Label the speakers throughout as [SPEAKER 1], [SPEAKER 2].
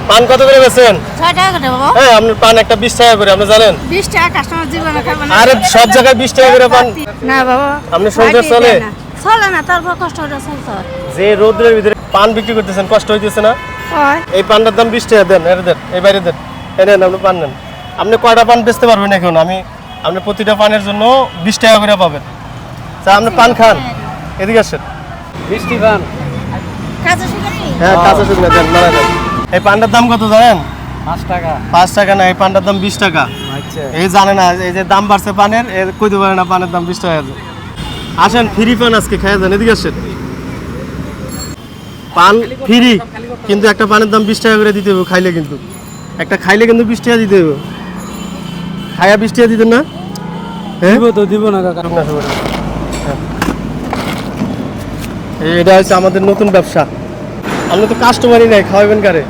[SPEAKER 1] পান কত করে বেচেন?
[SPEAKER 2] 6 টাকা করে বাবা।
[SPEAKER 1] হ্যাঁ, আপনার পান একটা 20 টাকা করে, আপনি জানেন?
[SPEAKER 2] 20 টাকা কাস্টমার জীবনে খাবে না।
[SPEAKER 1] আরে সব জায়গায় 20 টাকা করে পান।
[SPEAKER 2] না বাবা।
[SPEAKER 1] আপনি সংসার চলে?
[SPEAKER 2] চলে না, তারপর কষ্ট করে চলতে হয়।
[SPEAKER 1] যে রোদ্রের ভিতরে পান বিক্রি করতেছেন, কষ্ট হইতেছে না?
[SPEAKER 2] হয়।
[SPEAKER 1] এই পানটার দাম 20 টাকা দেন, এটা দেন, এই বাইরে দেন, নেন আপনি পান নেন। আপনি কয়টা পান বেচতে পারবেন এখন? আপনি প্রতিটা পানের জন্য 20 টাকা করে পাবেন। তা আপনি পান খান, এদিকে আসেন।
[SPEAKER 3] মিষ্টি পান
[SPEAKER 2] কাজে শুকানি?
[SPEAKER 1] হ্যাঁ, কাঁচা শুকনো দেন, মারা দেন। এই পানটার দাম কত জানেন?
[SPEAKER 3] 5 টাকা।
[SPEAKER 1] 5 টাকা না, এই পানটার দাম 20 টাকা।
[SPEAKER 3] আচ্ছা
[SPEAKER 1] এই জানে না, এই যে দাম বাড়ছে পানের, এর কইতে পারে না পানের দাম 20 টাকা আছে। আসেন, ফ্রি পান আজকে খাইয়া যান, এদিকে আসেন। পান ফ্রি, কিন্তু একটা পানের দাম 20 টাকা করে দিতে হবে খাইলে, কিন্তু একটা খাইলে কিন্তু 20 টাকা দিতে হবে। খাইয়া 20 টাকা দিতেন না? হ্যাঁ,
[SPEAKER 3] দিব তো, দিব না কাকা।
[SPEAKER 1] শুকনা শুকনা। হ্যাঁ। এটা হচ্ছে আমাদের নতুন ব্যবসা। আপনি তো কাস্টমারই নাই, খাওয়াবেন কারে?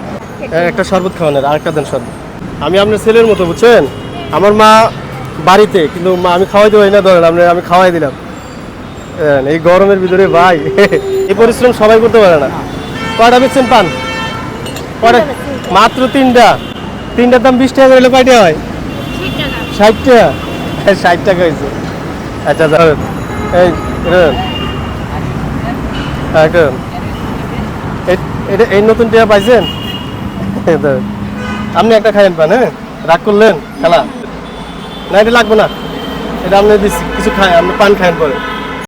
[SPEAKER 1] একটা শরবত খাওয়ানোর, আরেকটা দেন শরবত। আমি আপনার ছেলের মতো, বুঝছেন? আমার মা বাড়িতে, কিন্তু মা আমি খাওয়াই দেবো না, ধরেন আমি খাওয়াই দিলাম। এই গরমের ভিতরে ভাই, এই পরিশ্রম সবাই করতে পারে না। কয়টা বেচছেন পান? কয়টা? মাত্র 3টা। 3টার দাম 20 টাকা করে, কয়টা হয়? 60 টাকা। 60 টাকা হয়েছে। আচ্ছা যাবেন, এই এই নতুন টিয়া পাইছেন? আপনি একটা খাইয়েন পান, হ্যাঁ? রাগ করলেন খেলা না, এটা লাগবে না, এটা আপনি কিছু খায়, আপনি পান খাইয়েন পরে।